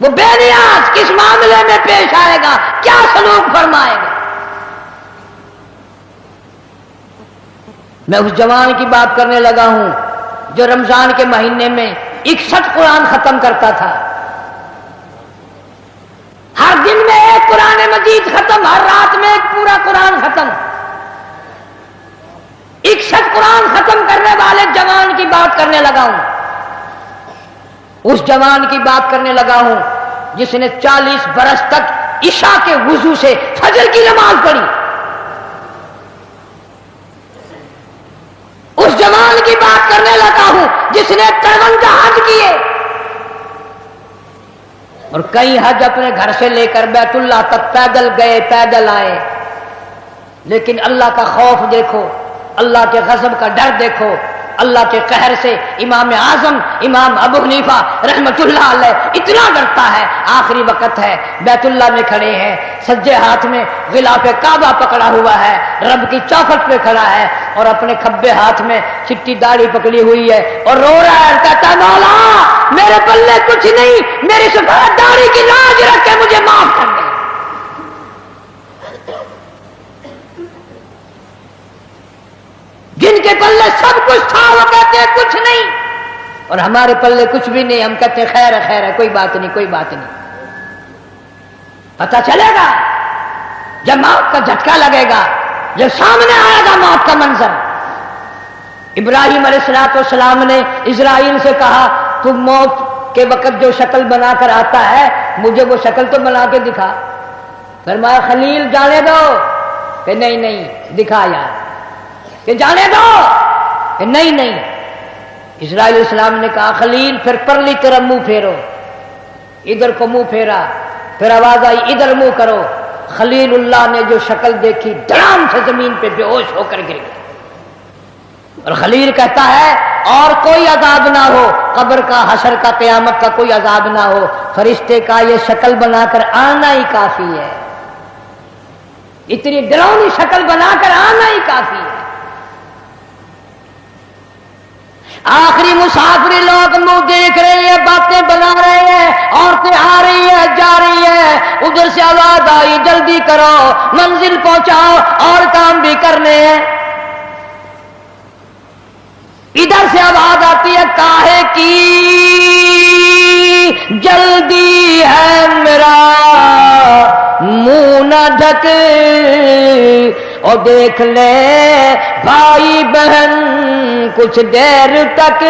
وہ بے نیاز کس معاملے میں پیش آئے گا، کیا سلوک فرمائے گا؟ میں اس جوان کی بات کرنے لگا ہوں جو رمضان کے مہینے میں 61 قرآن ختم کرتا تھا، ہر دن میں ایک قرآن مجید ختم، ہر رات میں ایک پورا قرآن ختم۔ 61 قرآن ختم کرنے والے جوان کی بات کرنے لگا ہوں، اس جوان کی بات کرنے لگا ہوں جس نے 40 برس تک عشاء کے وضو سے فجر کی نماز پڑھی۔ اس جوان کی بات کرنے لگا ہوں جس نے 53 حج کیے اور کئی حج اپنے گھر سے لے کر بیت اللہ تک پیدل گئے، پیدل آئے، لیکن اللہ کا خوف دیکھو، اللہ کے غضب کا ڈر دیکھو، اللہ کے قہر سے امام اعظم امام ابو حنیفہ رحمت اللہ علیہ اتنا ڈرتا ہے، آخری وقت ہے، بیت اللہ میں کھڑے ہیں، سجے ہاتھ میں غلاف کعبہ پکڑا ہوا ہے، رب کی چوکھٹ پہ کھڑا ہے اور اپنے کھبے ہاتھ میں چٹی داڑھی پکڑی ہوئی ہے اور رو رہا ہے، کہتا ہے مولا میرے پلے کچھ نہیں، میری سفید داڑھی کی لاج رکھ کے مجھے معاف کر دے۔ جن کے پلے سب کچھ تھا وہ کہتے ہیں کچھ نہیں، اور ہمارے پلے کچھ بھی نہیں، ہم کہتے ہیں خیر ہے خیر ہے، کوئی بات نہیں کوئی بات نہیں۔ پتہ چلے گا جب موت کا جھٹکا لگے گا، جب سامنے آئے گا موت کا منظر۔ ابراہیم علیہ السلام نے اسرائیل سے کہا تو موت کے وقت جو شکل بنا کر آتا ہے مجھے وہ شکل تو بنا کے دکھا۔ فرمایا خلیل جانے دو، کہ نہیں نہیں دکھا یار، کہ جانے دو، کہ نہیں نہیں۔ اسرائیل علیہ السلام نے کہا خلیل پھر پرلی طرف منہ پھیرو، ادھر کو منہ پھیرا، پھر آواز آئی ادھر منہ کرو۔ خلیل اللہ نے جو شکل دیکھی دھڑام سے زمین پہ بے ہوش ہو کر گر گیا، اور خلیل کہتا ہے اور کوئی عذاب نہ ہو، قبر کا، حشر کا، قیامت کا کوئی عذاب نہ ہو، فرشتے کا یہ شکل بنا کر آنا ہی کافی ہے، اتنی ڈراؤنی شکل بنا کر آنا ہی کافی ہے۔ آخری مسافری لوگ منہ دیکھ رہے ہیں، باتیں بنا رہے ہیں، عورتیں آ رہی ہیں جا رہی ہیں، ادھر سے آواز آئی جلدی کرو منزل پہنچاؤ اور کام بھی کرنے ہیں۔ ادھر سے آواز آتی ہے کاہے کی جلدی ہے میرا منہ نہ ڈھک، اور دیکھ لے بھائی بہن کچھ دیر تک۔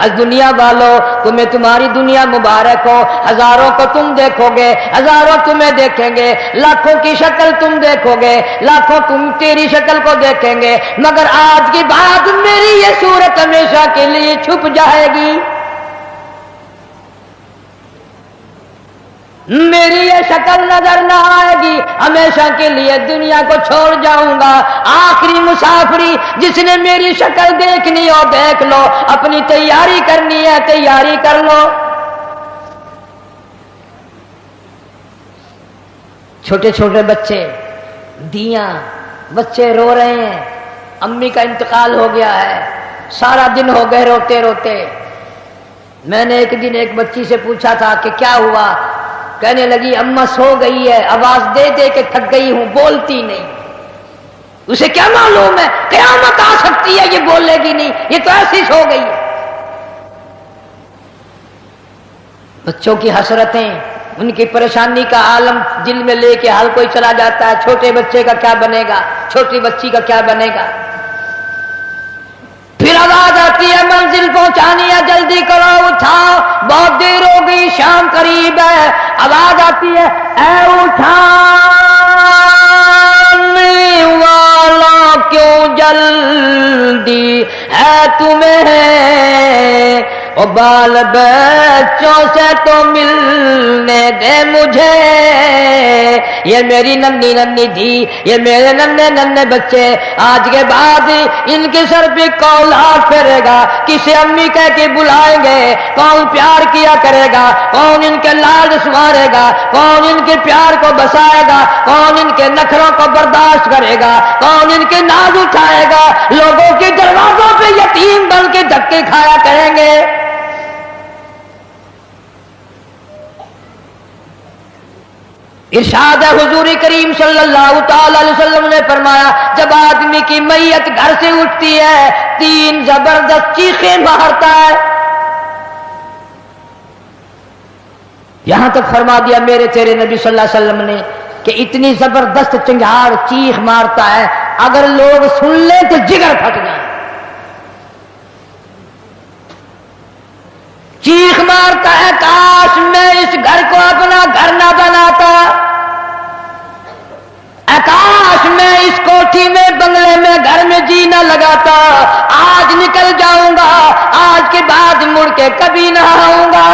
از دنیا والوں تمہیں تمہاری دنیا مبارک ہو، ہزاروں کو تم دیکھو گے، ہزاروں تمہیں دیکھیں گے، لاکھوں کی شکل تم دیکھو گے، لاکھوں تم تیری شکل کو دیکھیں گے، مگر آج کی بات میری یہ صورت ہمیشہ کے لیے چھپ جائے گی، میری یہ شکل نظر نہ آئے گی، ہمیشہ کے لیے دنیا کو چھوڑ جاؤں گا۔ آخری مسافری جس نے میری شکل دیکھنی ہو دیکھ لو، اپنی تیاری کرنی ہے تیاری کر لو۔ چھوٹے چھوٹے بچے، دیاں، بچے رو رہے ہیں، امی کا انتقال ہو گیا ہے، سارا دن ہو گئے روتے روتے۔ میں نے ایک دن ایک بچی سے پوچھا تھا کہ کیا ہوا، کہنے لگی اماں سو گئی ہے، آواز دے دے کے تھک گئی ہوں، بولتی نہیں۔ اسے کیا معلوم ہے قیامت آ سکتی ہے، یہ بولے گی نہیں، یہ تو ایسی سو گئی ہے۔ بچوں کی حسرتیں، ان کی پریشانی کا عالم دل میں لے کے ہر کوئی چلا جاتا ہے، چھوٹے بچے کا کیا بنے گا، چھوٹی بچی کا کیا بنے گا۔ پھر آواز آتی ہے منزل پہنچانی ہے، جلدی کرو اٹھاؤ، بہت دیر ہو گئی، شام قریب ہے۔ آواز آتی ہے اے اٹھانے والا کیوں جلدی ہے تمہیں، او بال بچوں سے تو ملنے دے مجھے، یہ میری ننھی ننھی تھی، یہ میرے ننھے ننھے بچے، آج کے بعد ان کے سر پہ کون ہاتھ پھیرے گا، کسے امی کہہ کے بلائیں گے، کون پیار کیا کرے گا، کون ان کے لاڈ سنوارے گا، کون ان کے پیار کو بسائے گا، کون ان کے نخروں کو برداشت کرے گا، کون ان کے ناز اٹھائے گا، لوگوں کے دروازوں پہ یتیم بن کے دھکے کھایا کریں گے۔ ارشاد ہے حضور کریم صلی اللہ تعالی علیہ وسلم نے فرمایا جب آدمی کی میت گھر سے اٹھتی ہے 3 زبردست چیخیں مارتا ہے. یہاں تک فرما دیا میرے تیرے نبی صلی اللہ علیہ وسلم نے کہ اتنی زبردست چنگھاڑ چیخ مارتا ہے اگر لوگ سن لیں تو جگر پھٹ جائے. چیخ مارتا ہے کاش میں اس گھر کو اپنا گھر نہ بناتا, کاش میں اس کوٹھی میں بنگلے میں گھر میں جی نہ لگاتا, آج نکل جاؤں گا, آج کے بعد مڑ کے کبھی نہ آؤں گا.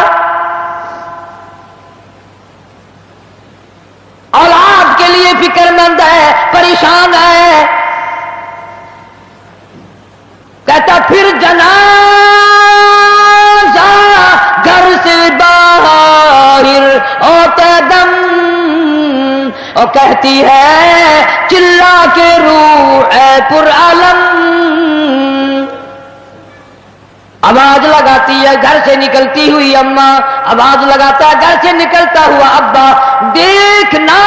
اولاد کے لیے فکر مند ہے, پریشان ہے. کہتا پھر جنازہ گھر سے باہر ہوتے دم اور کہتی ہے چلا کے روح اے پر عالم. آواز لگاتی ہے گھر سے نکلتی ہوئی اماں, آواز لگاتا ہے گھر سے نکلتا ہوا ابا, دیکھنا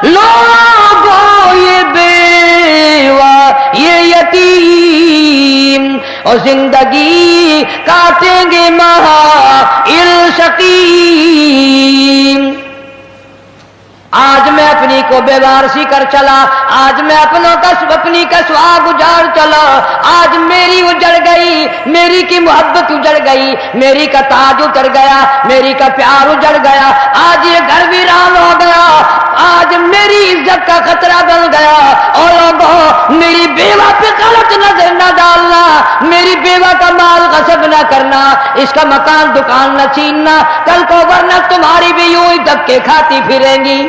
لوگوں یہ بیوہ یہ یتیم اور زندگی کاٹیں گے مہائل شقیم. آج میں اپنی کو بیوارسی کر چلا, آج میں اپنی کا سواگ اجاڑ چلا, آج میری اجڑ گئی, میری کی محبت اجڑ گئی, میری کا تاج اتر گیا, میری کا پیار اجڑ گیا, آج یہ گھر ویران ہو گیا, آج میری عزت کا خطرہ بن گیا. اور لوگوں میری بیوہ پہ غلط نظر نہ ڈالنا, میری بیوہ کا مال غصب نہ کرنا, اس کا مکان دکان نہ چھیننا, کل کو ورنہ تمہاری بھی یوں ہی دھکے کھاتی پھریں گی.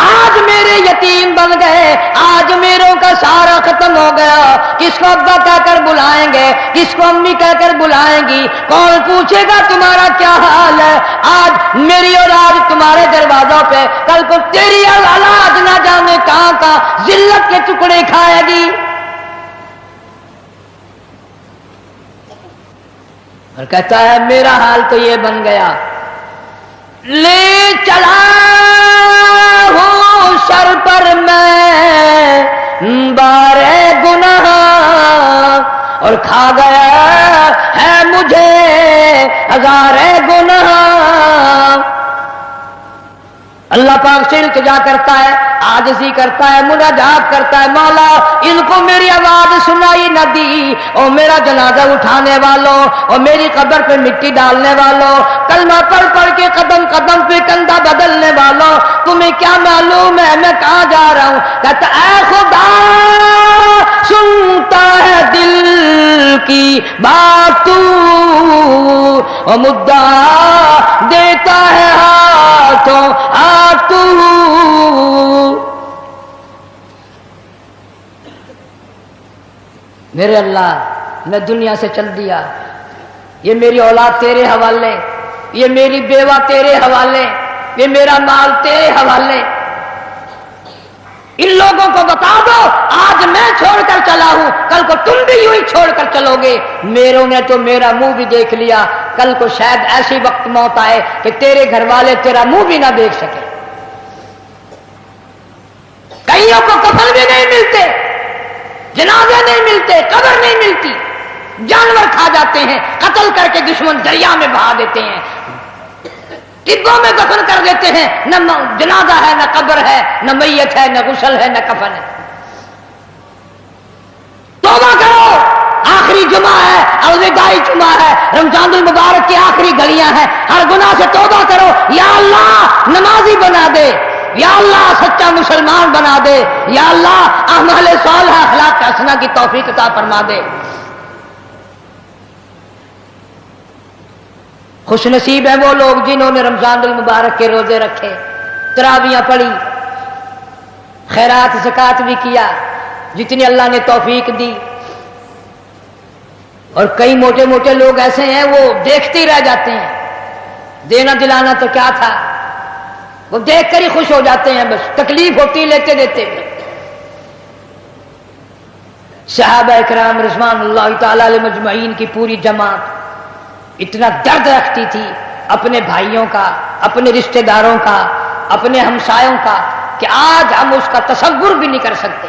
آج میرے یتیم بن گئے, آج میروں کا سارا ختم ہو گیا. کس کو ابا کہہ کر بلائیں گے, کس کو امی کہہ کر بلائیں گی, کون پوچھے گا تمہارا کیا حال ہے. آج میری اولاد تمہارے دروازوں پہ, کل کو تیری اولاد نہ جانے کہاں کا ذلت کے ٹکڑے کھائے گی. اور کہتا ہے میرا حال تو یہ بن گیا, لے چلا ہوں سر پر میں بارے گناہ اور کھا گیا ہے مجھے ہزارے گناہ. اللہ پاک سے التجا کرتا ہے, عاجزی کرتا ہے, مناجات کرتا ہے, مولا ان کو میری آواز سنائی نہ دی, اور میرا جنازہ اٹھانے والوں اور میری قبر پہ مٹی ڈالنے والوں, کلمہ پڑھ پڑھ کے قدم قدم پہ کندھا بدلنے والوں, تمہیں کیا معلوم ہے میں کہاں جا رہا ہوں. کہتا اے خدا سنتا ہے دل کی بات تو, اور مدعا دیتا ہے ہاتھوں تو. میرے اللہ میں دنیا سے چل دیا, یہ میری اولاد تیرے حوالے, یہ میری بیوہ تیرے حوالے, یہ میرا مال تیرے حوالے. ان لوگوں کو بتا دو آج میں چھوڑ کر چلا ہوں, کل کو تم بھی یوں ہی چھوڑ کر چلو گے. میروں نے تو میرا منہ بھی دیکھ لیا, کل کو شاید ایسی وقت موت آئے کہ تیرے گھر والے تیرا منہ بھی نہ دیکھ سکے. کئیوں کو کفن بھی نہیں ملتے, جنازے نہیں ملتے, قبر نہیں ملتی, جانور کھا جاتے ہیں, قتل کر کے دشمن دریا میں بہا دیتے ہیں, ٹبوں میں دفن کر دیتے ہیں. نہ جنازہ ہے, نہ قبر ہے, نہ میت ہے, نہ غسل ہے, نہ کفن ہے. توبہ کرو, آخری جمعہ ہے, الوداعی جمعہ ہے, رمضان المبارک کی آخری گھڑیاں ہیں, ہر گناہ سے توبہ کرو. یا اللہ نمازی بنا دے, یا اللہ سچا مسلمان بنا دے, یا اللہ اعمال صالحہ اخلاق حسنہ کی توفیق عطا فرما دے. خوش نصیب ہے وہ لوگ جنہوں نے رمضان المبارک کے روزے رکھے, تراویاں پڑھی, خیرات زکات بھی کیا جتنی اللہ نے توفیق دی. اور کئی موٹے موٹے لوگ ایسے ہیں وہ دیکھتے ہی رہ جاتے ہیں, دینا دلانا تو کیا تھا, وہ دیکھ کر ہی خوش ہو جاتے ہیں, بس تکلیف ہوتی لیتے دیتے. صحابہ اکرام رضوان اللہ تعالی علیہ مجمعین کی پوری جماعت اتنا درد رکھتی تھی اپنے بھائیوں کا، اپنے رشتہ داروں کا، اپنے ہمسایوں کا، کہ آج ہم اس کا تصور بھی نہیں کر سکتے۔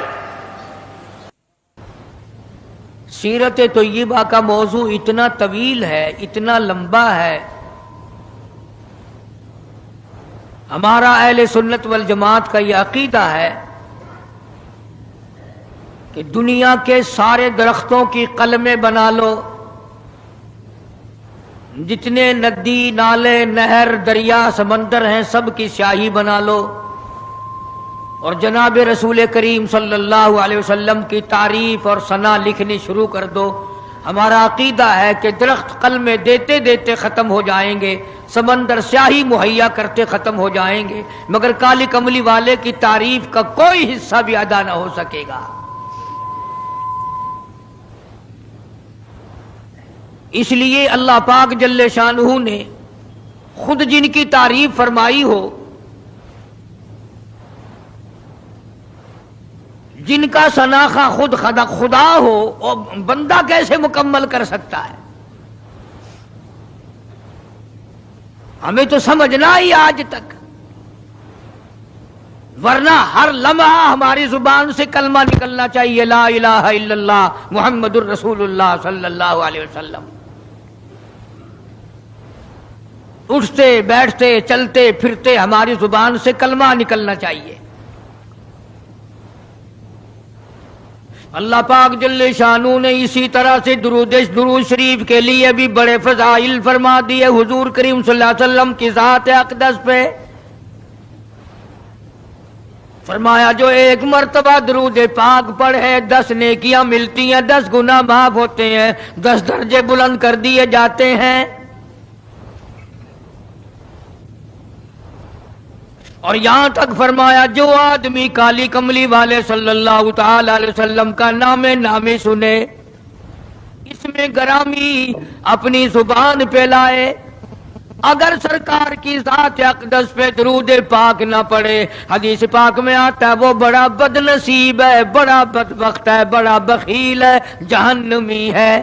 سیرت طیبہ کا موضوع اتنا طویل ہے، اتنا لمبا ہے۔ ہمارا اہل سنت والجماعت کا یہ عقیدہ ہے کہ دنیا کے سارے درختوں کی قلمیں بنا لو، جتنے ندی، نالے، نہر، دریا، سمندر ہیں، سب کی سیاہی بنا لو، اور جناب رسول کریم صلی اللہ علیہ وسلم کی تعریف اور ثنا لکھنی شروع کر دو۔ ہمارا عقیدہ ہے کہ درخت قلمیں دیتے دیتے ختم ہو جائیں گے، سمندر سیاہی مہیا کرتے ختم ہو جائیں گے، مگر کالی کملی والے کی تعریف کا کوئی حصہ بھی ادا نہ ہو سکے گا۔ اس لیے اللہ پاک جل شانہ نے خود جن کی تعریف فرمائی ہو، جن کا شناخہ خود خدا ہو، اور بندہ کیسے مکمل کر سکتا ہے؟ ہمیں تو سمجھنا ہی آج تک، ورنہ ہر لمحہ ہماری زبان سے کلمہ نکلنا چاہیے، لا الہ الا اللہ محمد الرسول اللہ صلی اللہ علیہ وسلم۔ اٹھتے بیٹھتے چلتے پھرتے ہماری زبان سے کلمہ نکلنا چاہیے۔ اللہ پاک جل شانہ نے اسی طرح سے درود شریف کے لیے بھی بڑے فضائل فرما دیے حضور کریم صلی اللہ علیہ وسلم کی ذات اقدس پہ۔ فرمایا جو ایک مرتبہ درود پاک پڑھے 10 نیکیاں ملتی ہیں، 10 گناہ معاف ہوتے ہیں، 10 درجے بلند کر دیے جاتے ہیں۔ اور یہاں تک فرمایا جو آدمی کالی کملی والے صلی اللہ تعالی علیہ وسلم کا نام سنے، اس میں گرامی اپنی زبان پہ لائے، اگر سرکار کی ذات اقدس پہ درود پاک نہ پڑے، حدیث پاک میں آتا ہے وہ بڑا بد نصیب ہے، بڑا بدبخت ہے، بڑا بخیل ہے، جہنمی ہے۔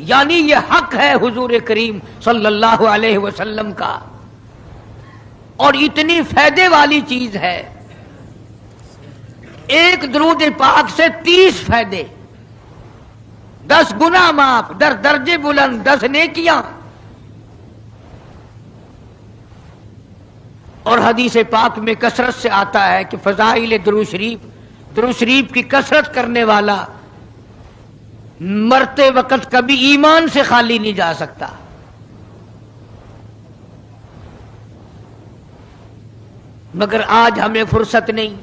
یعنی یہ حق ہے حضور کریم صلی اللہ علیہ وسلم کا، اور اتنی فائدے والی چیز ہے۔ ایک درود پاک سے 30 فائدے، 10 گناہ معاف، 10 درجے بلند، 10 نیکیاں۔ اور حدیث پاک میں کثرت سے آتا ہے کہ فضائل درود شریف کی کثرت کرنے والا مرتے وقت کبھی ایمان سے خالی نہیں جا سکتا۔ مگر آج ہمیں فرصت نہیں،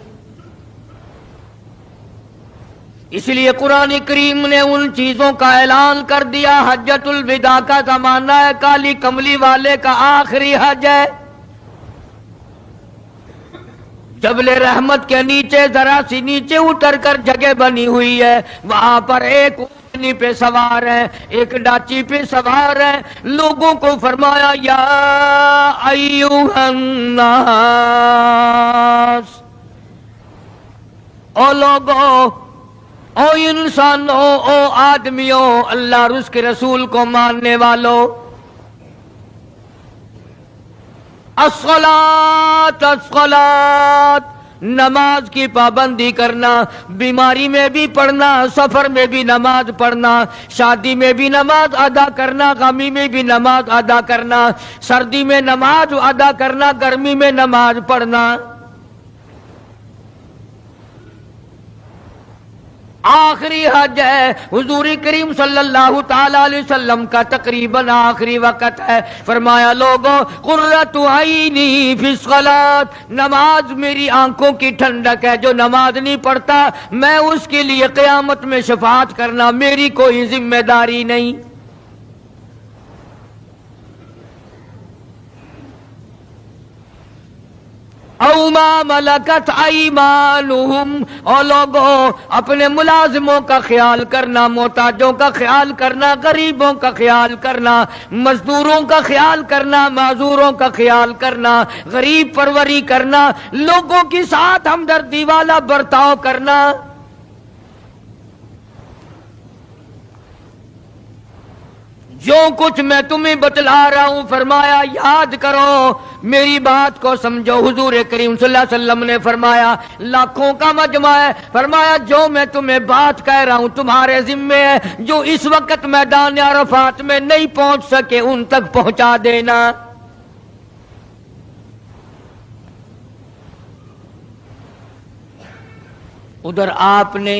اس لیے قرآن کریم نے ان چیزوں کا اعلان کر دیا۔ حجۃ الوداع کا زمانہ ہے، کالی کملی والے کا آخری حج ہے۔ جبل رحمت کے نیچے ذرا سی نیچے اتر کر جگہ بنی ہوئی ہے، وہاں پر ایک اونٹنی پہ سوار ہے، ایک ڈاچی پہ سوار ہے۔ لوگوں کو فرمایا یا ایھا الناس، او لوگوں، او انسانوں، او آدمیوں، اللہ اور اس کے رسول کو ماننے والوں، الصلاۃ الصلاۃ، نماز کی پابندی کرنا، بیماری میں بھی پڑھنا، سفر میں بھی نماز پڑھنا، شادی میں بھی نماز ادا کرنا، غمی میں بھی نماز ادا کرنا، سردی میں نماز ادا کرنا، گرمی میں نماز پڑھنا۔ آخری حج ہے، حضور کریم صلی اللہ تعالی علیہ وسلم کا تقریباً آخری وقت ہے۔ فرمایا لوگوں، قرۃ عینی فی الصلاۃ، نماز میری آنکھوں کی ٹھنڈک ہے، جو نماز نہیں پڑھتا میں اس کے لیے قیامت میں شفاعت کرنا میری کوئی ذمہ داری نہیں۔ او ما ملکت ایمانہم، اور لوگوں اپنے ملازموں کا خیال کرنا، محتاجوں کا خیال کرنا، غریبوں کا خیال کرنا، مزدوروں کا خیال کرنا، معذوروں کا خیال کرنا، غریب پروری کرنا، لوگوں کے ساتھ ہمدردی والا برتاؤ کرنا۔ جو کچھ میں تمہیں بتلا رہا ہوں فرمایا یاد کرو، میری بات کو سمجھو۔ حضور کریم صلی اللہ علیہ وسلم نے فرمایا لاکھوں کا مجمع ہے، فرمایا جو میں تمہیں بات کہہ رہا ہوں تمہارے ذمے ہے، جو اس وقت میدان عرفات میں نہیں پہنچ سکے ان تک پہنچا دینا۔ ادھر آپ نے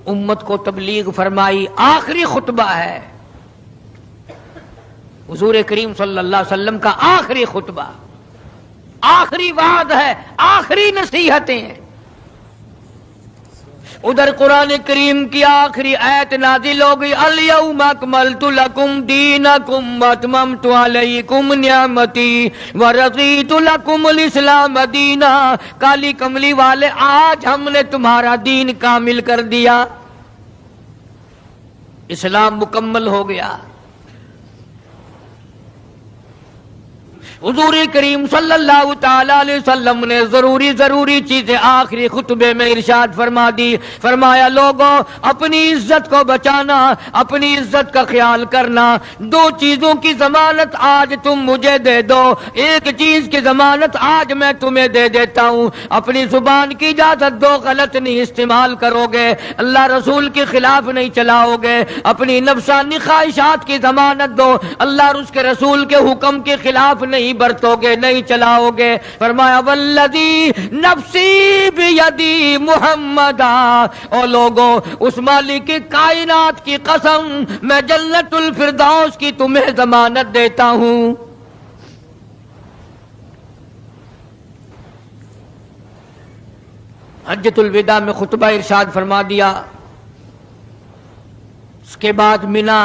امت کو تبلیغ فرمائی، آخری خطبہ ہے حضور کریم صلی اللہ علیہ وسلم کا، آخری خطبہ، آخری وعد ہے، آخری نصیحتیں ہیں۔ ادھر قرآن کریم کی آخری آیت نازل ہو گئی، الیوم اکملت لکم دینکم واتممت علیکم نعمتی ورضیت لکم الاسلام دینا۔ کالی کملی والے آج ہم نے تمہارا دین کامل کر دیا، اسلام مکمل ہو گیا۔ حضور کریم صلی اللہ تعالی علیہ وسلم نے ضروری چیزیں آخری خطبے میں ارشاد فرما دی، فرمایا لوگوں اپنی عزت کو بچانا، اپنی عزت کا خیال کرنا۔ دو چیزوں کی ضمانت آج تم مجھے دے دو، ایک چیز کی ضمانت آج میں تمہیں دے دیتا ہوں، اپنی زبان کی اجازت دو، غلط نہیں استعمال کرو گے، اللہ رسول کے خلاف نہیں چلاؤ گے، اپنی نفسانی خواہشات کی ضمانت دو، اللہ اور اس کے رسول کے حکم کے خلاف نہیں برتو گے، نہیں چلاؤ گے۔ فرمایا والذی نفسی بیدی محمدا، او لوگوں اس مالک کائنات کی قسم میں جنت الفردوس کی تمہیں ضمانت دیتا ہوں۔ حجۃ الوداع میں خطبہ ارشاد فرما دیا، اس کے بعد مینا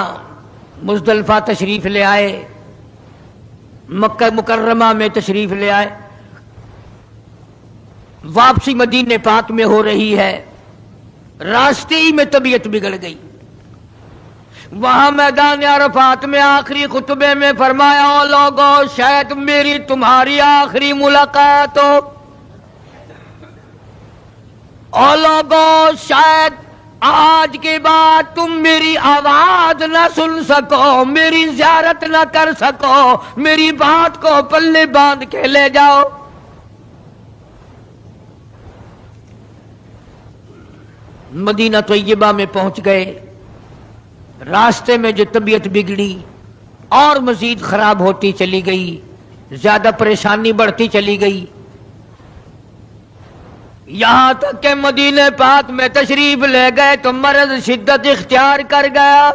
مزدلفہ تشریف لے آئے، مکہ مکرمہ میں تشریف لے آئے، واپسی مدینے پاک میں ہو رہی ہے، راستے ہی میں طبیعت بگڑ گئی۔ وہاں میدان عرفات میں آخری خطبے میں فرمایا او لوگوں شاید میری تمہاری آخری ملاقات ہو، او لوگوں شاید آج کے بعد تم میری آواز نہ سن سکو، میری زیارت نہ کر سکو، میری بات کو پلے باندھ کے لے جاؤ۔ مدینہ طیبہ میں پہنچ گئے، راستے میں جو طبیعت بگڑی اور مزید خراب ہوتی چلی گئی، زیادہ پریشانی بڑھتی چلی گئی، یہاں تک کہ مدینہ پاک میں تشریف لے گئے تو مرض شدت اختیار کر گیا۔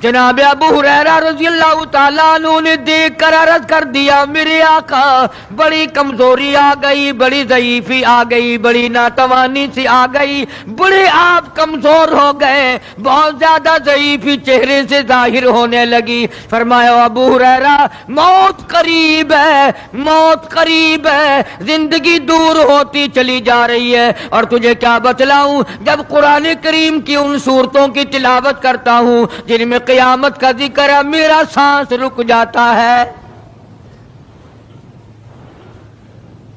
جناب ابو ہریرہ رضی اللہ تعالیٰ عنہ نے دیکھ کر عرض کر دیا میرے آقا بڑی کمزوری آ گئی، بڑی ضعیفی آ گئی، بڑی ناتوانی سی آ گئی، بڑے آپ کمزور ہو گئے، بہت زیادہ ضعیفی چہرے سے ظاہر ہونے لگی۔ فرمایا ابو ہریرہ موت قریب ہے، موت قریب ہے، زندگی دور ہوتی چلی جا رہی ہے، اور تجھے کیا بتلاؤں جب قرآن کریم کی ان صورتوں کی تلاوت کرتا ہوں جن میں قیامت کا ذکر ہے میرا سانس رک جاتا ہے،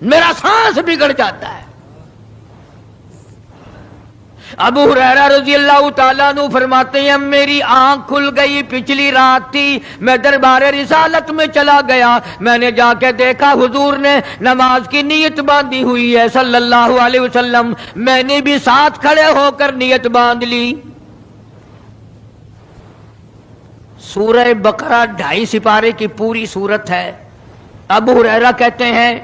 میرا سانس بگڑ جاتا ہے۔ ابو ہریرہ رضی اللہ تعالیٰ عنہ فرماتے ہیں میری آنکھ کھل گئی، پچھلی رات تھی، میں دربار رسالت میں چلا گیا، میں نے جا کے دیکھا حضور نے نماز کی نیت باندھی ہوئی ہے صلی اللہ علیہ وسلم، میں نے بھی ساتھ کھڑے ہو کر نیت باندھ لی۔ سورہ بقرہ 2.5 سپارے کی پوری صورت ہے۔ ابو ہریرہ کہتے ہیں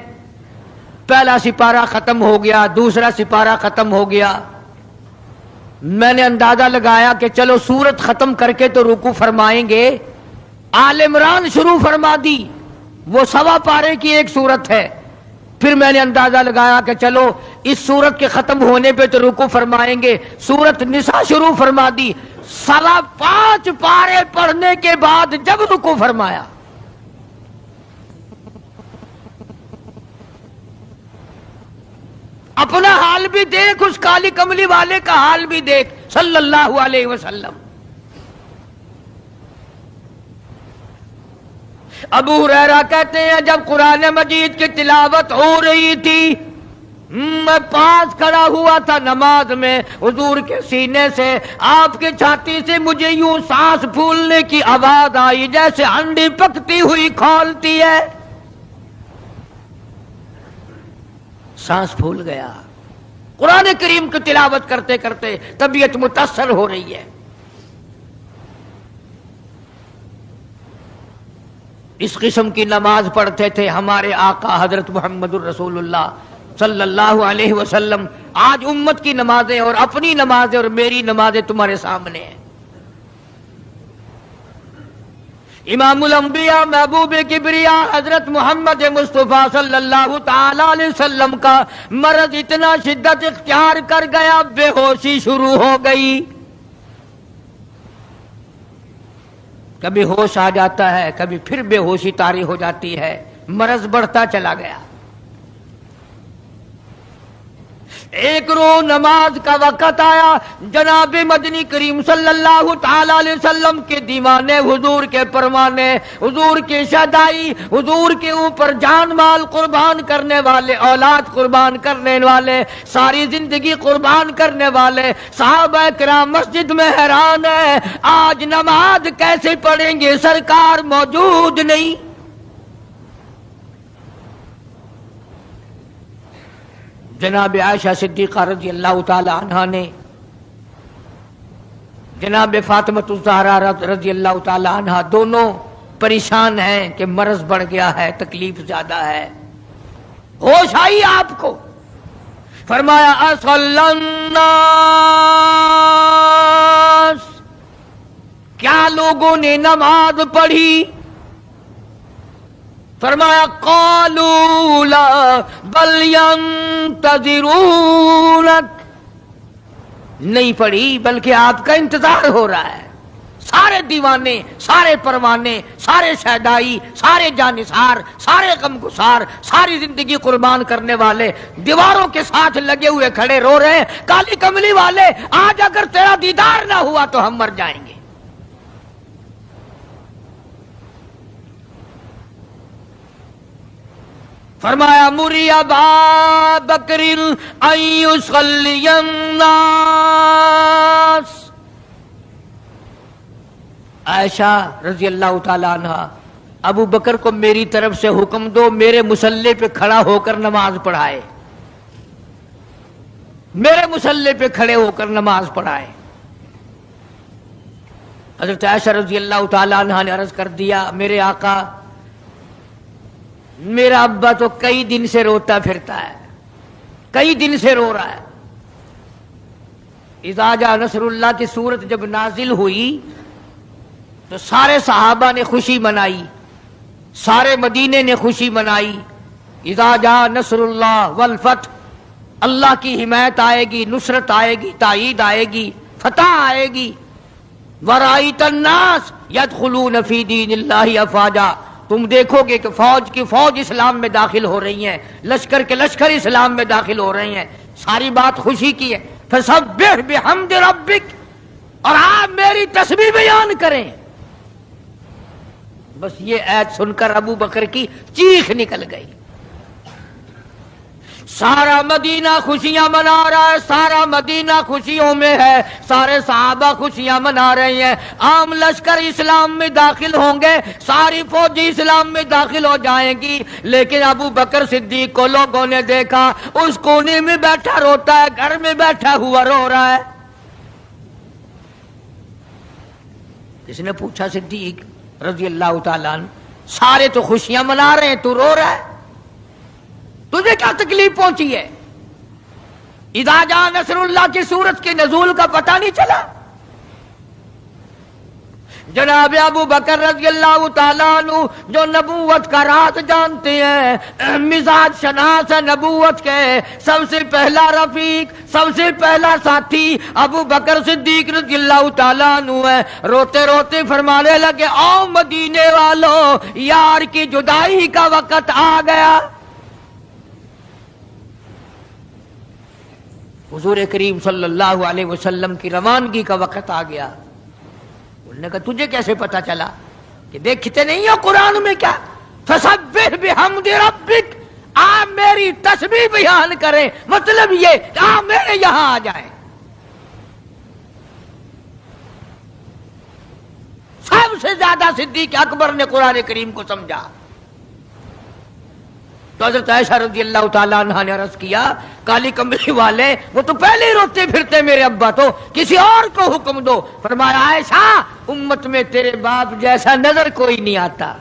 پہلا سپارہ ختم ہو گیا، دوسرا سپارہ ختم ہو گیا، میں نے اندازہ لگایا کہ چلو سورت ختم کر کے تو رکوع فرمائیں گے، آل عمران شروع فرما دی، وہ 1.25 پارے کی ایک صورت ہے۔ پھر میں نے اندازہ لگایا کہ چلو اس صورت کے ختم ہونے پہ تو رکوع فرمائیں گے، سورت نساء شروع فرما دی، 5.25 پارے پڑھنے کے بعد جب رکوع فرمایا اپنا حال بھی دیکھ، اس کالی کملی والے کا حال بھی دیکھ صلی اللہ علیہ وسلم۔ ابو ہریرہ کہتے ہیں جب قرآن مجید کی تلاوت ہو رہی تھی میں پاس کھڑا ہوا تھا نماز میں، حضور کے سینے سے، آپ کی چھاتی سے مجھے یوں سانس پھولنے کی آواز آئی جیسے ہنڈی پکتی ہوئی کھولتی ہے، سانس پھول گیا۔ قرآن کریم کی تلاوت کرتے کرتے طبیعت متاثر ہو رہی ہے۔ اس قسم کی نماز پڑھتے تھے ہمارے آقا حضرت محمد الرسول اللہ صلی اللہ علیہ وسلم۔ آج امت کی نمازیں اور اپنی نمازیں اور میری نمازیں تمہارے سامنے ہیں۔ امام الانبیاء محبوب کبریا حضرت محمد مصطفیٰ صلی اللہ تعالی علیہ وسلم کا مرض اتنا شدت اختیار کر گیا، بے ہوشی شروع ہو گئی۔ کبھی ہوش آ جاتا ہے، کبھی پھر بے ہوشی طاری ہو جاتی ہے، مرض بڑھتا چلا گیا۔ ایک روز نماز کا وقت آیا، جناب مدنی کریم صلی اللہ تعالی علیہ وسلم کے دیوانے، حضور کے پروانے، حضور کی شہدائی، حضور کے اوپر جان مال قربان کرنے والے، اولاد قربان کرنے والے، ساری زندگی قربان کرنے والے صحابہ کرام مسجد میں حیران ہیں، آج نماز کیسے پڑھیں گے، سرکار موجود نہیں۔ جناب عائشہ صدیقہ رضی اللہ تعالی عنہا نے جناب فاطمہ الزہرا رضی اللہ تعالی عنہا دونوں پریشان ہیں کہ مرض بڑھ گیا ہے، تکلیف زیادہ ہے۔ ہوش آئی آپ کو، فرمایا اصلی الناس، کیا لوگوں نے نماز پڑھی؟ فرمایا قالوا لا بل ينتظرونك، نہیں پڑھی بلکہ آپ کا انتظار ہو رہا ہے۔ سارے دیوانے، سارے پروانے، سارے شہدائی، سارے جانثار، سارے غمگسار، ساری زندگی قربان کرنے والے دیواروں کے ساتھ لگے ہوئے کھڑے رو رہے ہیں، کالی کملی والے آج اگر تیرا دیدار نہ ہوا تو ہم مر جائیں گے۔ فرمایا مری ابا بکر ان یصلی الناس، عائشہ رضی اللہ تعالی عنہا، ابو بکر کو میری طرف سے حکم دو میرے مصلی پہ کھڑا ہو کر نماز پڑھائے، میرے مصلی پہ کھڑے ہو کر نماز پڑھائے۔ حضرت عائشہ رضی اللہ تعالی عنہا نے عرض کر دیا، میرے آقا میرا ابا تو کئی دن سے روتا پھرتا ہے، کئی دن سے رو رہا ہے۔ اذا جاء نصر اللہ کی صورت جب نازل ہوئی تو سارے صحابہ نے خوشی منائی، سارے مدینے نے خوشی منائی۔ اذا جاء نصر اللہ والفتح، اللہ کی حمایت آئے گی، نصرت آئے گی، تائید آئے گی، فتح آئے گی۔ ورأیت الناس یدخلون فی دین اللہ افواجا، تم دیکھو گے کہ فوج کی فوج اسلام میں داخل ہو رہی ہیں، لشکر کے لشکر اسلام میں داخل ہو رہے ہیں۔ ساری بات خوشی کی ہے۔ فسبح بحمد ربک، اور آپ میری تسبیح بیان کریں۔ بس یہ آیت سن کر ابو بکر کی چیخ نکل گئی۔ سارا مدینہ خوشیاں منا رہا ہے، سارا مدینہ خوشیوں میں ہے، سارے صحابہ خوشیاں منا رہے ہیں۔ عام لشکر اسلام میں داخل ہوں گے، ساری فوجی اسلام میں داخل ہو جائیں گی، لیکن ابو بکر صدیق کو لوگوں نے دیکھا اس کونے میں بیٹھا روتا ہے، گھر میں بیٹھا ہوا رو رہا ہے۔ کسی نے پوچھا صدیق رضی اللہ تعالیٰ عنہ، سارے تو خوشیاں منا رہے ہیں، تو رو رہا ہے، تجھے کیا تکلیف پہنچی ہے؟ اذا جاء نصر اللہ کی سورت کے نزول کا پتہ نہیں چلا؟ جناب ابو بکر رضی اللہ تعالیٰ عنہ جو نبوت کا راز جانتے ہیں، مزاج شناس نبوت کے، سب سے پہلا رفیق، سب سے پہلا ساتھی ابو بکر صدیق رضی اللہ تعالیٰ عنہ ہے۔ روتے روتے فرمانے لگے، او مدینے والوں، یار کی جدائی کا وقت آ گیا۔ حضور کریم صلی اللہ علیہ وسلم کی روانگی کا وقت آ گیا۔ انہوں نے کہا تجھے کیسے پتا چلا؟ کہ دیکھتے نہیں ہو قرآن میں کیا؟ فسبح بحمد ربک، آپ میری تسبیح بیان کریں، مطلب یہ کہ آپ میرے یہاں آ جائیں۔ سب سے زیادہ صدیق اکبر نے قرآن کریم کو سمجھا۔ تو حضرت عائشہ رضی اللہ تعالیٰ عنہ نے عرض کیا، کالی کمبلی والے وہ تو پہلے ہی روتے پھرتے میرے ابا، تو کسی اور کو حکم دو۔ فرمایا عائشہ امت میں تیرے باپ جیسا نظر کوئی نہیں آتا،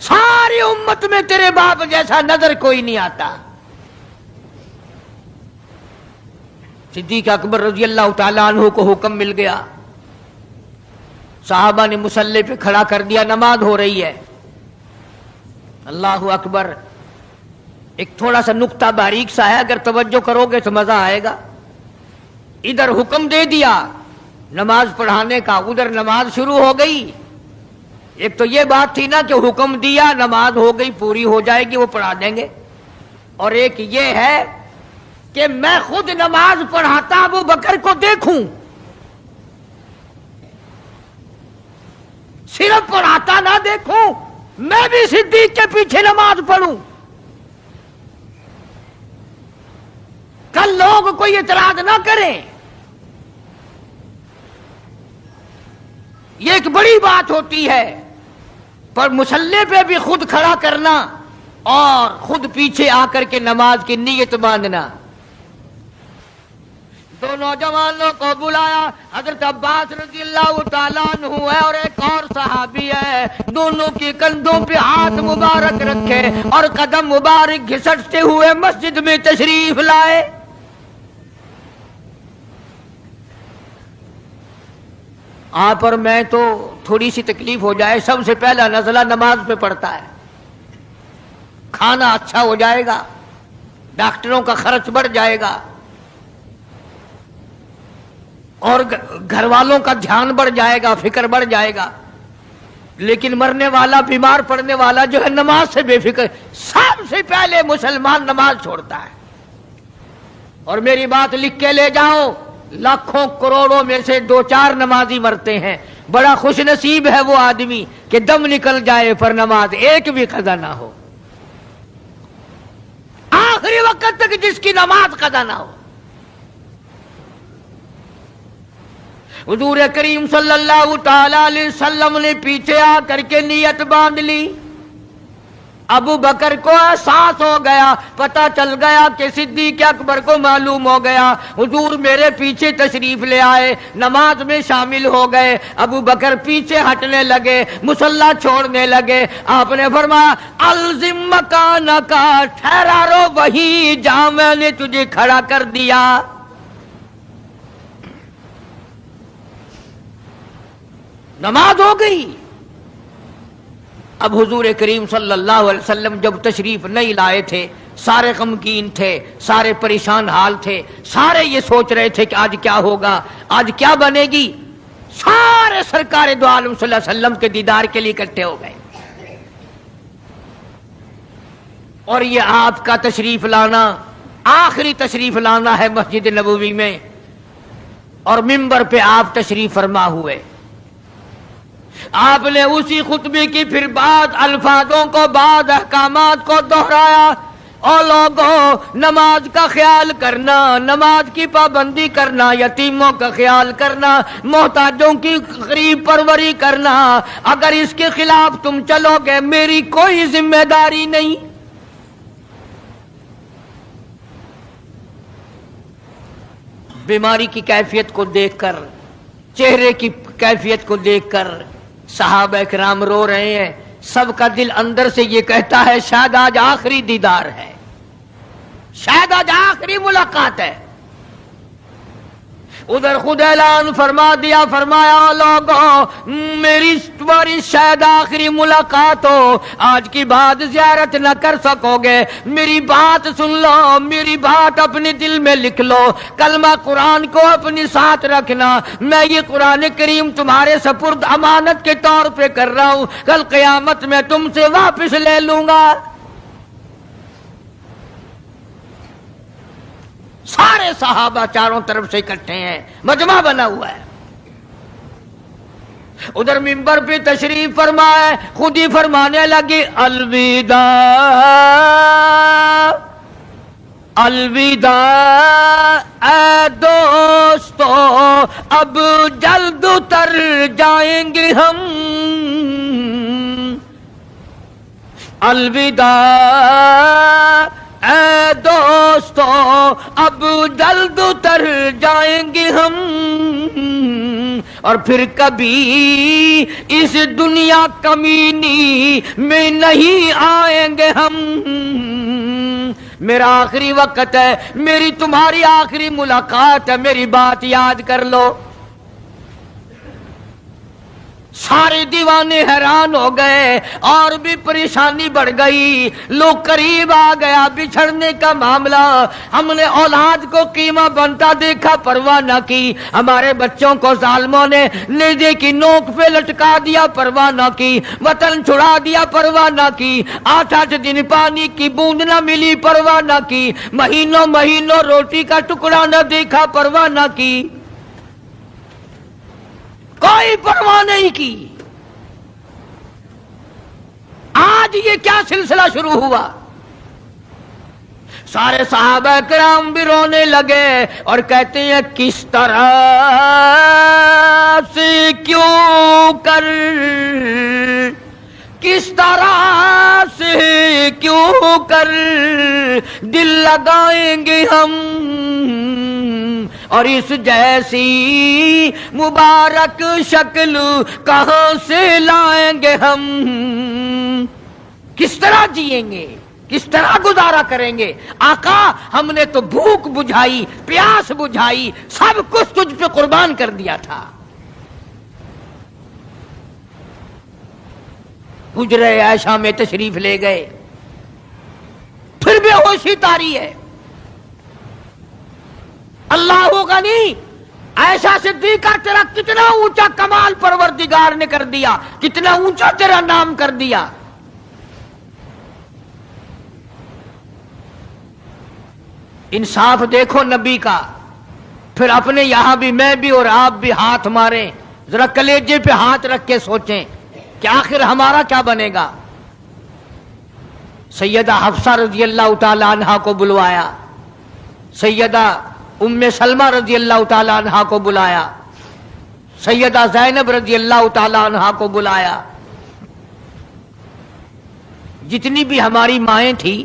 ساری امت میں تیرے باپ جیسا نظر کوئی نہیں آتا۔ صدیق اکبر رضی اللہ تعالیٰ عنہ کو حکم مل گیا، صحابہ نے مصلی پہ کھڑا کر دیا، نماز ہو رہی ہے۔ اللہ اکبر، ایک تھوڑا سا نقطہ باریک سا ہے، اگر توجہ کرو گے تو مزہ آئے گا۔ ادھر حکم دے دیا نماز پڑھانے کا، ادھر نماز شروع ہو گئی۔ ایک تو یہ بات تھی نا کہ حکم دیا، نماز ہو گئی، پوری ہو جائے گی، وہ پڑھا دیں گے، اور ایک یہ ہے کہ میں خود نماز پڑھاتا ابو بکر کو دیکھوں، صرف پڑھاتا نہ دیکھوں، میں بھی صدیق کے پیچھے نماز پڑھوں۔ کل لوگ کوئی اعتراض نہ کریں، یہ ایک بڑی بات ہوتی ہے، پر مصلی پہ بھی خود کھڑا کرنا اور خود پیچھے آ کر کے نماز کی نیت باندھنا۔ دو نوجوانوں کو بلایا، حضرت عباس رضی اللہ تعالیٰ عنہ ہے اور ایک اور صحابی ہے، دونوں کے کندھوں پہ ہاتھ مبارک رکھے اور قدم مبارک گھسٹتے ہوئے مسجد میں تشریف لائے۔ آپ اور میں تو تھوڑی سی تکلیف ہو جائے، سب سے پہلا نزلہ نماز پہ پڑتا ہے، کھانا اچھا ہو جائے گا، ڈاکٹروں کا خرچ بڑھ جائے گا، اور گھر والوں کا دھیان بڑھ جائے گا، فکر بڑھ جائے گا، لیکن مرنے والا، بیمار پڑنے والا جو ہے نماز سے بے فکر، سب سے پہلے مسلمان نماز چھوڑتا ہے۔ اور میری بات لکھ کے لے جاؤ، لاکھوں کروڑوں میں سے 2-4 نمازی مرتے ہیں، بڑا خوش نصیب ہے وہ آدمی کہ دم نکل جائے پر نماز ایک بھی قضا نہ ہو، آخری وقت تک جس کی نماز قضا نہ ہو۔ حضور کریم صلی اللہ تعالی علیہ وسلم نے پیچھے آ کر کے نیت باندھ لی۔ ابو بکر کو احساس ہو گیا، پتہ چل گیا کہ صدیق اکبر کو معلوم ہو گیا، حضور میرے پیچھے تشریف لے آئے، نماز میں شامل ہو گئے۔ ابو بکر پیچھے ہٹنے لگے، مصلی چھوڑنے لگے۔ آپ نے فرمایا الزم مکانک، ٹھہرا رو وہیں جہاں میں نے تجھے کھڑا کر دیا۔ نماز ہو گئی۔ اب حضور کریم صلی اللہ علیہ وسلم جب تشریف نہیں لائے تھے، سارے غمگین تھے، سارے پریشان حال تھے، سارے یہ سوچ رہے تھے کہ آج کیا ہوگا، آج کیا بنے گی۔ سارے سرکار دو عالم صلی اللہ علیہ وسلم کے دیدار کے لیے اکٹھے ہو گئے، اور یہ آپ کا تشریف لانا، آخری تشریف لانا ہے مسجد نبوی میں، اور منبر پہ آپ تشریف فرما ہوئے۔ آپ نے اسی خطبے کی پھر بعض الفاظوں کو، بعض احکامات کو دہرایا، اور لوگوں نماز کا خیال کرنا، نماز کی پابندی کرنا، یتیموں کا خیال کرنا، محتاجوں کی غریب پروری کرنا، اگر اس کے خلاف تم چلو گے میری کوئی ذمہ داری نہیں۔ بیماری کی کیفیت کو دیکھ کر، چہرے کی کیفیت کو دیکھ کر صحابہ کرام رو رہے ہیں، سب کا دل اندر سے یہ کہتا ہے شاید آج آخری دیدار ہے، شاید آج آخری ملاقات ہے۔ ادھر خود اعلان فرما دیا، فرمایا لوگوں میری تمہاری شاید آخری ملاقات ہو، آج کی بعد زیارت نہ کر سکو گے، میری بات سن لو، میری بات اپنے دل میں لکھ لو، کلمہ قرآن کو اپنے ساتھ رکھنا، میں یہ قرآن کریم تمہارے سپرد امانت کے طور پہ کر رہا ہوں، کل قیامت میں تم سے واپس لے لوں گا۔ سارے صحابہ چاروں طرف سے اکٹھے ہیں، مجمع بنا ہوا ہے۔ ادھر منبر پہ تشریف فرمائے، خود ہی فرمانے لگی الوداع الوداع اے دوستو اب جلد اتر جائیں گے ہم، الوداع اے دوستو اب جلد اتر جائیں گے ہم، اور پھر کبھی اس دنیا کمینی میں نہیں آئیں گے ہم، میرا آخری وقت ہے، میری تمہاری آخری ملاقات ہے، میری بات یاد کر لو۔ سارے دیوانے حیران ہو گئے اور بھی پریشانی بڑھ گئی، لوگ قریب آ گیا بچھڑنے کا معاملہ، ہم نے اولاد کو قیمہ بنتا دیکھا پرواہ نہ کی، ہمارے بچوں کو ظالموں نے نیزے کی نوک پہ لٹکا دیا پرواہ نہ کی، وطن چھڑا دیا پرواہ نہ کی، 8 دن پانی کی بوند نہ ملی پرواہ نہ کی، مہینوں مہینوں روٹی کا ٹکڑا نہ دیکھا پرواہ نہ کی، کوئی پرواہ نہیں کی۔ آج یہ کیا سلسلہ شروع ہوا؟ سارے صحابہ کرام بھی رونے لگے اور کہتے ہیں کس طرح سے کیوں کر، کس طرح سے کیوں کر دل لگائیں گے ہم، اور اس جیسی مبارک شکل کہاں سے لائیں گے ہم، کس طرح جئیں گے، کس طرح گزارا کریں گے؟ آقا ہم نے تو بھوک بجھائی، پیاس بجھائی، سب کچھ تجھ پہ قربان کر دیا تھا۔ حجرہ عائشہ میں تشریف لے گئے، پھر بے ہوشی طاری ہے۔ اللہ غنی، عائشہ صدیقہ تیرا کتنا اونچا کمال پروردگار نے کر دیا، کتنا اونچا تیرا نام کر دیا۔ انصاف دیکھو نبی کا، پھر اپنے یہاں بھی میں بھی اور آپ بھی ہاتھ ماریں، ذرا کلیجے پہ ہاتھ رکھ کے سوچیں کہ آخر ہمارا کیا بنے گا۔ سیدہ حفصہ رضی اللہ تعالی عنہا کو بلوایا، سیدہ ام سلمہ رضی اللہ تعالی عنہا کو بلایا، سیدہ زینب رضی اللہ تعالی عنہا کو بلایا، جتنی بھی ہماری مائیں تھیں،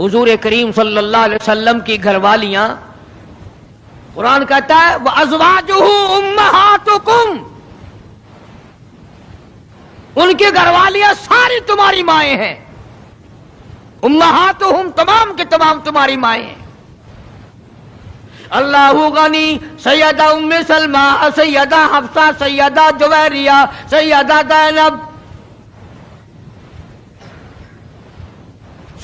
حضور کریم صلی اللہ علیہ وسلم کی گھر والیاں، قرآن کہتا ہے وَأَزْوَاجُهُ أُمَّهَاتُكُمْ، ان کے گھر والیاں ساری تمہاری مائیں ہیں، امہاتہم تمام کے تمام تمہاری مائیں ہیں۔ اللہ غنی، سیدہ ام سلمہ، سیدہ حفصہ، سیدہ جویریہ، سیدہ زینب،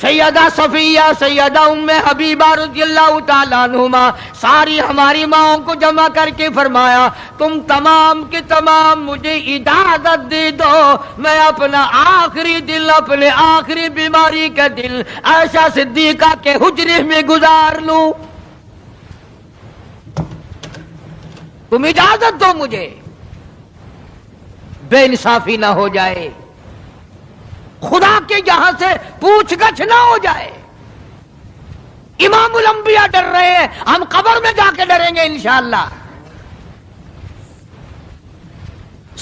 سیدہ صفیہ، سیدہ ام حبیبہ رضی اللہ تعالیٰ عنہما، ساری ہماری ماؤں کو جمع کر کے فرمایا تم تمام کے تمام مجھے اجازت دے دو، میں اپنا آخری دل، اپنے آخری بیماری کا دل عائشہ صدیقہ کے حجرے میں گزار لوں، تم اجازت دو مجھے، بے انصافی نہ ہو جائے، خدا کے یہاں سے پوچھ گچھ نہ ہو جائے۔ امام الانبیاء ڈر رہے ہیں، ہم قبر میں جا کے ڈریں گے انشاءاللہ۔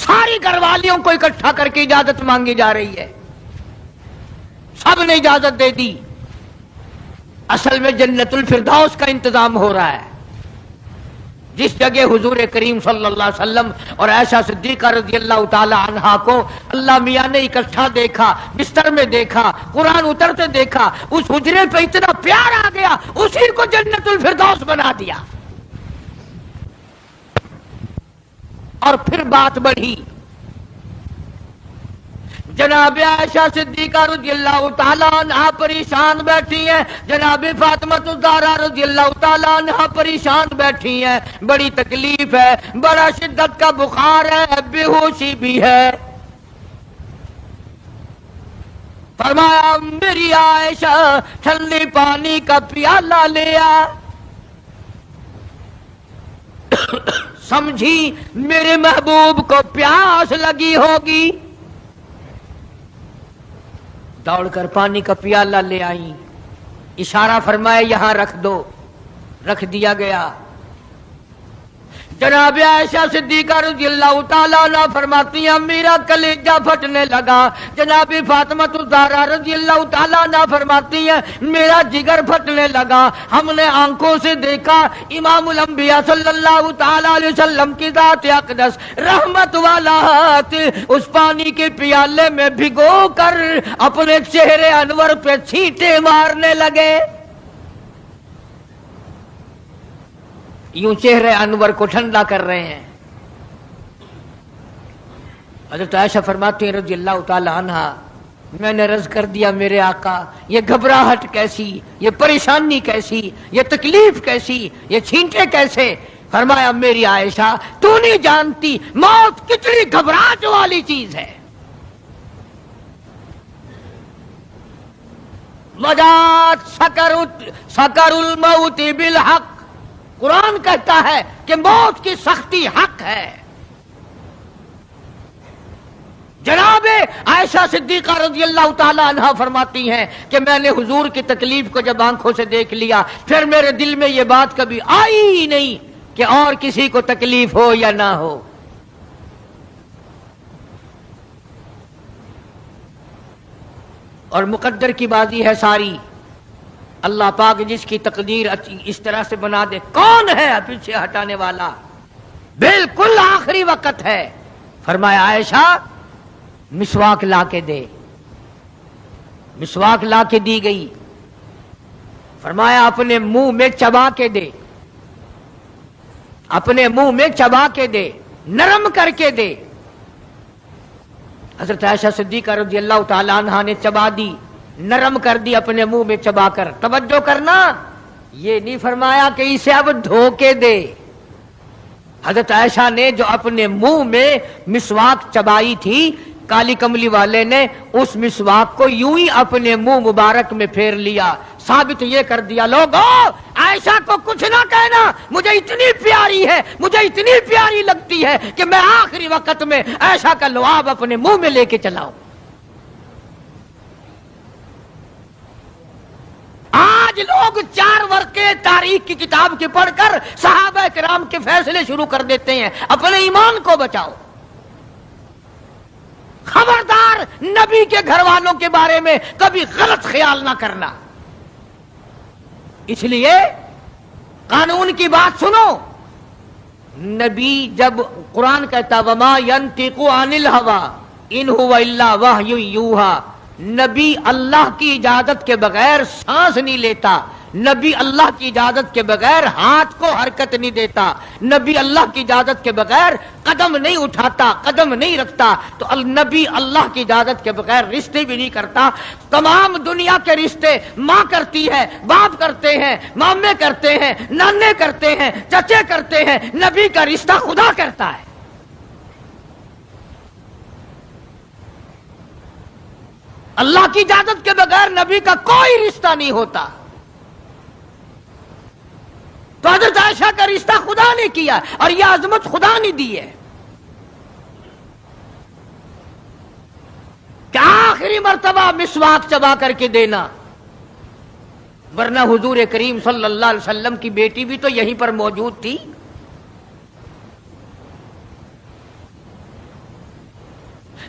ساری گھر والیوں کو اکٹھا کر کے اجازت مانگی جا رہی ہے، سب نے اجازت دے دی۔ اصل میں جنت الفردوس کا انتظام ہو رہا ہے، جس جگہ حضور کریم صلی اللہ علیہ وسلم اور عائشہ صدیقہ رضی اللہ تعالی عنہا کو اللہ میاں نے اکٹھا دیکھا، بستر میں دیکھا، قرآن اترتے دیکھا، اس حجرے پہ اتنا پیار آ گیا، اسی کو جنت الفردوس بنا دیا۔ اور پھر بات بڑھی، جناب عائشہ صدیقہ رضی اللہ تعالیٰ عنہا پریشان بیٹھی ہیں، جناب فاطمہ الزہرا رضی اللہ تعالیٰ عنہا پریشان بیٹھی ہیں، بڑی تکلیف ہے، بڑا شدت کا بخار ہے، بے ہوشی بھی ہے۔ فرمایا میری عائشہ ٹھنڈے پانی کا پیالہ لے آ۔ سمجھی میرے محبوب کو پیاس لگی ہوگی، دوڑ کر پانی کا پیالہ لے آئی، اشارہ فرمایا یہاں رکھ دو، رکھ دیا گیا۔ جناب عائشہ صدیقہ رضی اللہ تعالیٰ عنہ فرماتی ہیں میرا کلیجہ پھٹنے لگا۔ جناب فاطمہ الزہرا رضی اللہ تعالیٰ عنہ فرماتی ہیں میرا جگر پھٹنے لگا۔ ہم نے آنکھوں سے دیکھا امام الانبیاء صلی اللہ تعالیٰ علیہ وسلم کی ذات اقدس رحمت والا ہاتھ اس پانی کے پیالے میں بھگو کر اپنے چہرے انور پہ چھینٹے مارنے لگے۔ یوں چہرے انور کو ٹھنڈا کر رہے ہیں۔ حضرت عائشہ فرماتی ہیں رضی اللہ تعالی عنہ میں نے عرض کر دیا میرے آقا یہ گھبراہٹ کیسی، یہ پریشانی کیسی، یہ تکلیف کیسی، یہ چھینٹے کیسے؟ فرمایا میری عائشہ تو نہیں جانتی موت کتنی گھبراہٹ والی چیز ہے۔ وجات سکر الموت بالحق، قرآن کہتا ہے کہ موت کی سختی حق ہے۔ جناب عائشہ صدیقہ رضی اللہ تعالی عنہ فرماتی ہیں کہ میں نے حضور کی تکلیف کو جب آنکھوں سے دیکھ لیا پھر میرے دل میں یہ بات کبھی آئی ہی نہیں کہ اور کسی کو تکلیف ہو یا نہ ہو۔ اور مقدر کی بازی ہے ساری، اللہ پاک جس کی تقدیر اس طرح سے بنا دے کون ہے پیچھے ہٹانے والا؟ بالکل آخری وقت ہے۔ فرمایا عائشہ مسواک لا کے دے، مسواک لا کے دی گئی۔ فرمایا اپنے منہ میں چبا کے دے، اپنے منہ میں چبا کے دے، نرم کر کے دے۔ حضرت عائشہ صدیقہ رضی اللہ تعالی عنہا نے چبا دی، نرم کر دی اپنے منہ میں چبا کر۔ توجہ کرنا، یہ نہیں فرمایا کہ اسے اب دھو کے دے۔ حضرت عائشہ نے جو اپنے منہ میں مسواک چبائی تھی کالی کملی والے نے اس مسواک کو یوں ہی اپنے منہ مبارک میں پھیر لیا، ثابت یہ کر دیا لوگو عائشہ کو کچھ نہ کہنا، مجھے اتنی پیاری ہے، مجھے اتنی پیاری لگتی ہے کہ میں آخری وقت میں عائشہ کا لعاب اپنے منہ میں لے کے چلاؤں۔ آج لوگ 4 ورقے تاریخ کی کتاب کے پڑھ کر صحابہ کرام کے فیصلے شروع کر دیتے ہیں۔ اپنے ایمان کو بچاؤ، خبردار نبی کے گھر والوں کے بارے میں کبھی غلط خیال نہ کرنا۔ اس لیے قانون کی بات سنو، نبی جب قرآن کہتا وما ينطق عن الهوى ان هو الا وحی یوحی، نبی اللہ کی اجازت کے بغیر سانس نہیں لیتا، نبی اللہ کی اجازت کے بغیر ہاتھ کو حرکت نہیں دیتا، نبی اللہ کی اجازت کے بغیر قدم نہیں اٹھاتا، قدم نہیں رکھتا، تو نبی اللہ کی اجازت کے بغیر رشتے بھی نہیں کرتا۔ تمام دنیا کے رشتے ماں کرتی ہے، باپ کرتے ہیں، مامے کرتے ہیں، نانے کرتے ہیں، چچے کرتے ہیں، نبی کا رشتہ خدا کرتا ہے۔ اللہ کی اجازت کے بغیر نبی کا کوئی رشتہ نہیں ہوتا۔ تو حضرت عائشہ کا رشتہ خدا نے کیا اور یہ عظمت خدا نے دی ہے کہ آخری مرتبہ مسواک چبا کر کے دینا، ورنہ حضور کریم صلی اللہ علیہ وسلم کی بیٹی بھی تو یہیں پر موجود تھی۔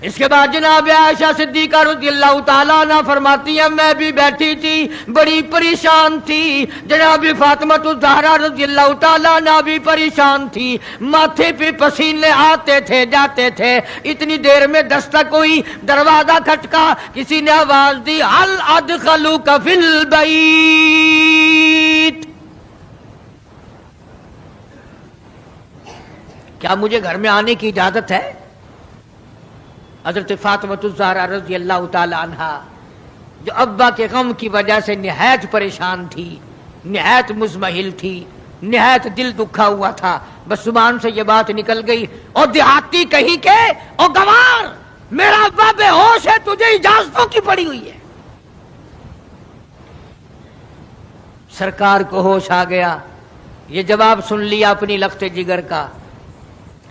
اس کے بعد جناب عائشہ صدیقہ رضی اللہ تعالیٰ عنہ فرماتی ہیں میں بھی بیٹھی تھی، بڑی پریشان تھی۔ جناب فاطمہ الزہرا رضی اللہ تعالیٰ عنہ بھی پریشان تھی، ماتھے پہ پسینے آتے تھے جاتے تھے۔ اتنی دیر میں دستک ہوئی، دروازہ کھٹکا، کسی نے آواز دی ہل ادخلوک فی البیت، کیا مجھے گھر میں آنے کی اجازت ہے؟ حضرت فاطمہ الزہرا رضی اللہ تعالی عنہا جو ابا کے غم کی وجہ سے نہایت پریشان تھی، نہایت مزمحل تھی، نہایت دل دکھا ہوا تھا، بس زبان سے یہ بات نکل گئی اور دیہاتی کہیں کہ او گوار میرا ابا بے ہوش ہے، تجھے اجازتوں کی پڑی ہوئی ہے۔ سرکار کو ہوش آ گیا، یہ جواب سن لیا اپنی لخت جگر کا،